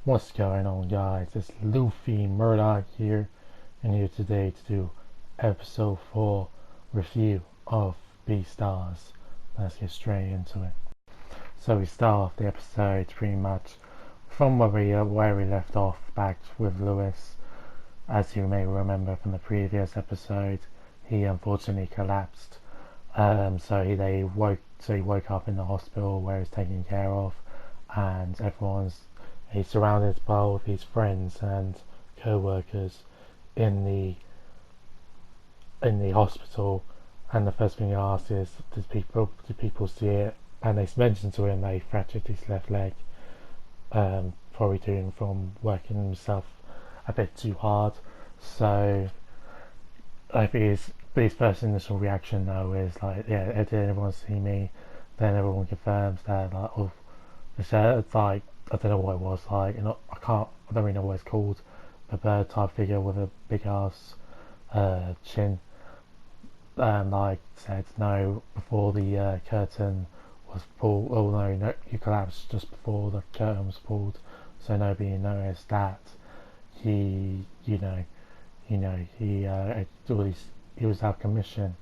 What's going on, guys? It's Luffy Murdoch here, and here today to do episode 4 review of Beastars. Let's get straight into it. So we start off the episode pretty much from where we left off, back with Lewis. As you may remember from the previous episode, he unfortunately collapsed. So he woke up in the hospital where he's taken care of, and he's surrounded by all of his friends and co-workers in the hospital. And the first thing he asks is, do people see it? And they mention to him that he fractured his left leg, probably doing from working himself a bit too hard. So I think his first initial reaction though is like, yeah, did everyone see me? Then everyone confirms that, like, oh, it's like, I don't know what it was, like, I don't really know what it's called, a bird type figure with a big ass chin, like said no before the curtain was pulled. Oh no, you collapsed just before the curtain was pulled, so nobody noticed that he was out of commission.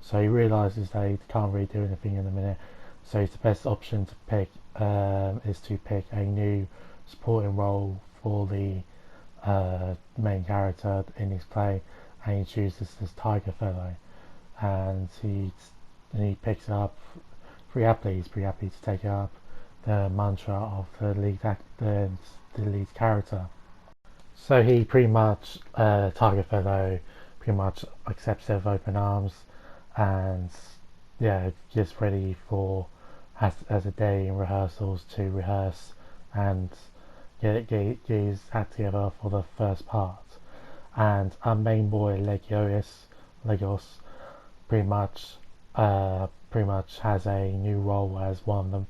So he realises that he can't really do anything in a minute, so it's the best option to pick is to pick a new supporting role for the main character in his play, and he chooses this tiger fellow, and he picks up pretty happily. He's pretty happy to take up the mantra of the lead character. So he pretty much tiger fellow pretty much accepts it with open arms, and yeah, gets ready for as a day in rehearsals to rehearse and get his act together for the first part. And our main boy Legos pretty much has a new role as one of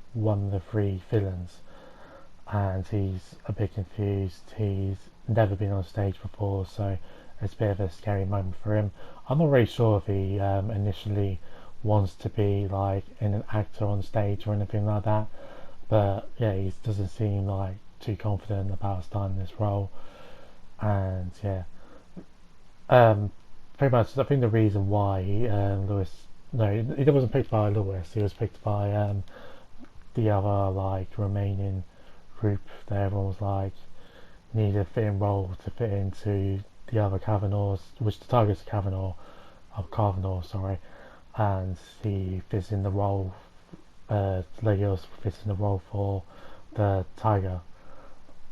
the three villains, and he's a bit confused. He's never been on stage before, so it's a bit of a scary moment for him. I'm not really sure if he initially wants to be like an actor on stage or anything like that, but yeah, he doesn't seem like too confident about starting this role. And yeah, pretty much I think the reason why he wasn't picked by Lewis, he was picked by the other like remaining group that everyone was like need a fitting role to fit into the other Carvanors, which the target's Carvanor, sorry, and he fits in the role. Legos fits in the role for the tiger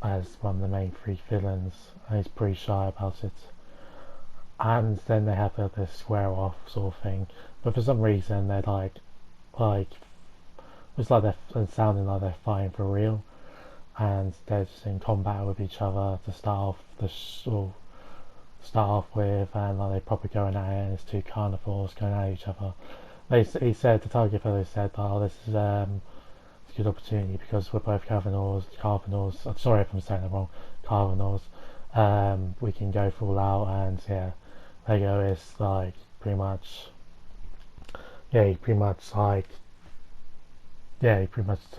as one of the main three villains, and he's pretty shy about it. And then they have this square off sort of thing, but for some reason they're like it's like they're sounding like they're fighting for real, and they're just in combat with each other to start off with, and like they're probably going at it, and it's two carnivores going at each other. The target fellow said, oh, this is a good opportunity because we're both Carvanors. I'm sorry if I'm saying that wrong. Carvanors. We can go full out, and yeah, Lego is like he pretty much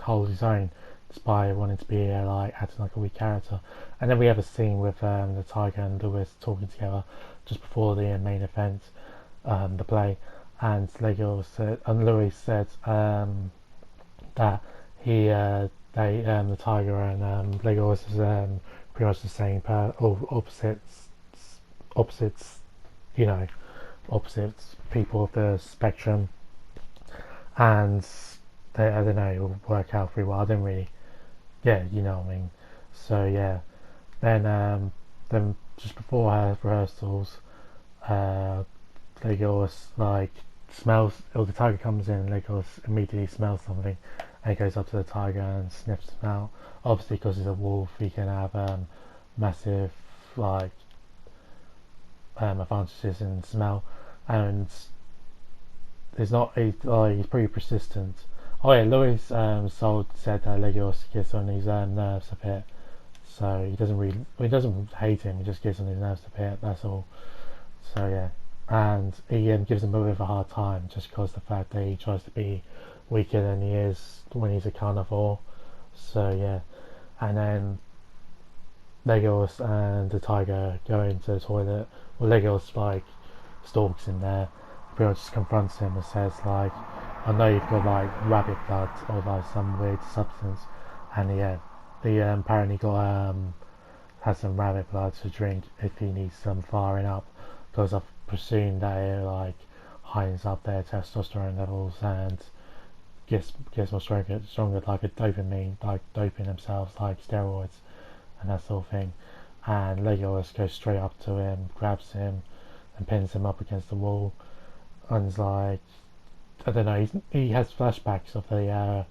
holds his own despite wanting to be acting like a weak character. And then we have a scene with the tiger and Lewis talking together just before the main event, the play, and Lewis said that the tiger and Legos is pretty much the same opposites people of the spectrum, and I don't know, it'll work out pretty well. I don't really, yeah, you know what I mean. So yeah, then just before our rehearsals, Legos like smells, or the tiger comes in, and Legos immediately smells something, and he goes up to the tiger and sniffs him out. Obviously, because he's a wolf, he can have massive advantages in smell, and he's pretty persistent. Oh yeah, Louis said that Legos gets on his nerves a bit, so he doesn't hate him, he just gets on his nerves a bit, that's all. So yeah, and he gives him a bit of a hard time just because the fact that he tries to be weaker than he is when he's a carnivore. So yeah, and then Legos and the tiger go into the toilet. Well, Legos like stalks in there. Pretty much just confronts him and says like, "I know you've got like rabbit blood or like some weird substance," and yeah, the apparently got has some rabbit blood to drink if he needs some firing up, because I've presumed that it like heightens up their testosterone levels and gets more stronger like a dopamine, like doping themselves like steroids and that sort of thing. And Legolas goes straight up to him, grabs him, and pins him up against the wall. And is like, I don't know, he has flashbacks of the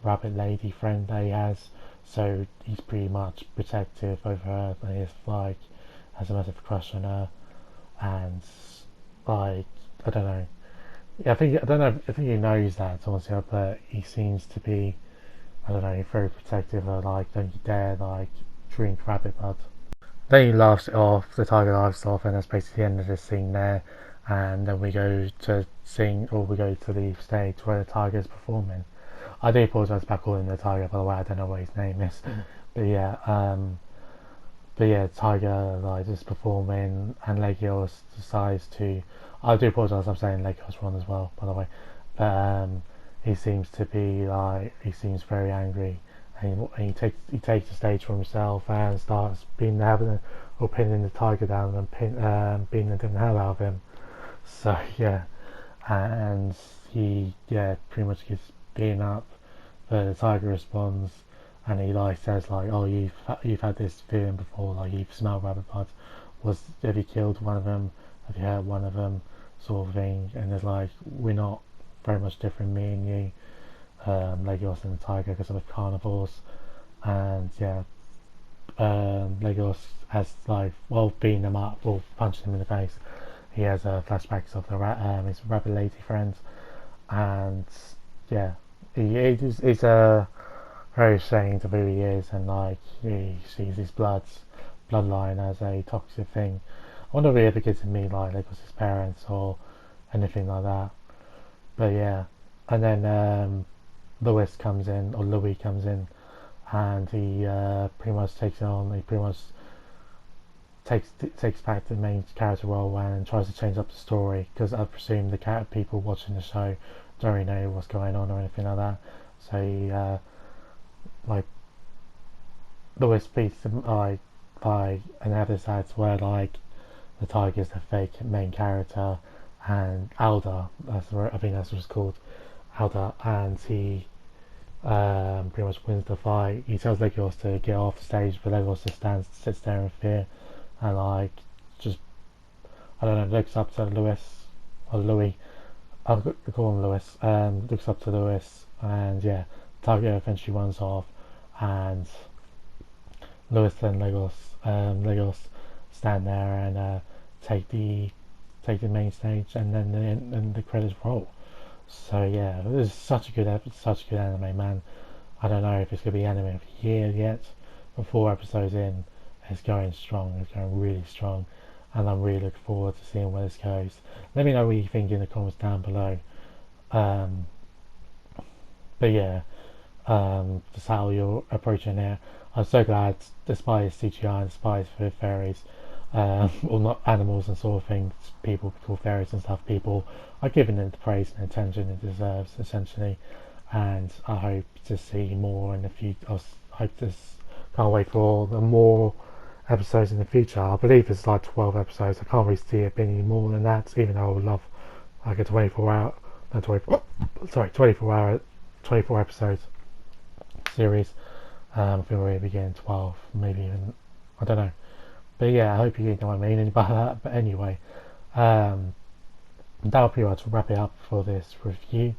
rabbit lady friend that he has, so he's pretty much protective over her. And he's like, has a massive crush on her, and like, I don't know. Yeah, I don't know. I think he knows that, honestly, but he seems to be, I don't know, very protective of like, don't you dare like drink rabbit blood. Then he laughs it off, the tiger laughs off, and that's basically the end of this scene there. And then we go to we go to the stage where the tiger is performing. I do apologise about calling him the tiger, by the way, I don't know what his name is. But yeah, Tiger like just performing, and Legios decides to. I do apologise, I'm saying Legios wrong as well, by the way. But he seems to be like, he seems very angry, and he takes the stage for himself and starts pinning the tiger down and beating the hell out of him. So yeah, and he pretty much gets beaten up, but the tiger responds, and he like says like, "Oh, you've had this feeling before, like you've smelled rabbit blood. Have you killed one of them? Have you hurt one of them?" Sort of thing. And it's like, we're not very much different, me and you, Legolas and the tiger, because we're carnivores. And yeah, Legolas has like, well, beating them up or punching them in the face. He has flashbacks of his rabbit lady friend, and yeah, he's very ashamed of who he is, and like he sees his bloodline as a toxic thing. I wonder if he ever gets to meet like Legolas' parents or anything like that. But yeah, and then Louis comes in, and he pretty much takes it on. He pretty much takes back the main character role and tries to change up the story, because I presume the people watching the show don't really know what's going on or anything like that. So he like Louis beats him like by an episode where like the tiger is the fake main character, and Alda, I think that's what it's called, Alda, and he pretty much wins the fight. He tells Legolas to get off the stage, but Legolas just sits there in fear, and like just, I don't know, looks up to Louis. I'll call him Louis. Looks up to Louis, and yeah, Tiger eventually runs off, and Louis and Legolas stand there and take the main stage, and then the credits roll. So yeah, this is such a good anime, man. I don't know if it's gonna be anime of the year yet, but 4 episodes in, it's going strong. It's going really strong, and I'm really looking forward to seeing where this goes. Let me know what you think in the comments down below. But yeah, just how you're approaching it. I'm so glad, despite CGI and despite for fairies, or not animals and sort of things, people call fairies and stuff, people are giving it the praise and attention it deserves, essentially. And I hope to see more in the future. Can't wait for the more episodes in the future. I believe it's like 12 episodes. I can't really see it being any more than that, even though I would love like a 24 episodes series. I think we're beginning 12, maybe even, I don't know. But yeah, I hope you know what I mean by that. But anyway, that'll pretty much wrap it up for this review.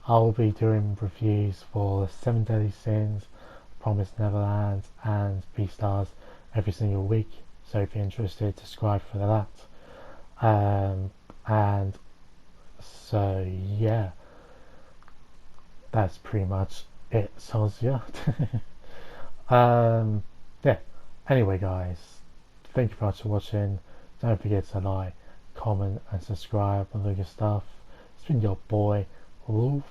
I'll be doing reviews for 7 Deadly Sins, Promised Neverland, and Beastars every single week. So if you're interested, subscribe for that. And so yeah, that's pretty much it. So yeah. Yeah. Anyway, guys, thank you very much for watching. Don't forget to like, comment, and subscribe and all your stuff. It's been your boy Wolfie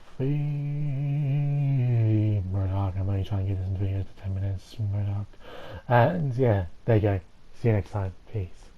Murdoch. I'm only trying to get this video to 10 minutes. Murdoch. And yeah, there you go. See you next time. Peace.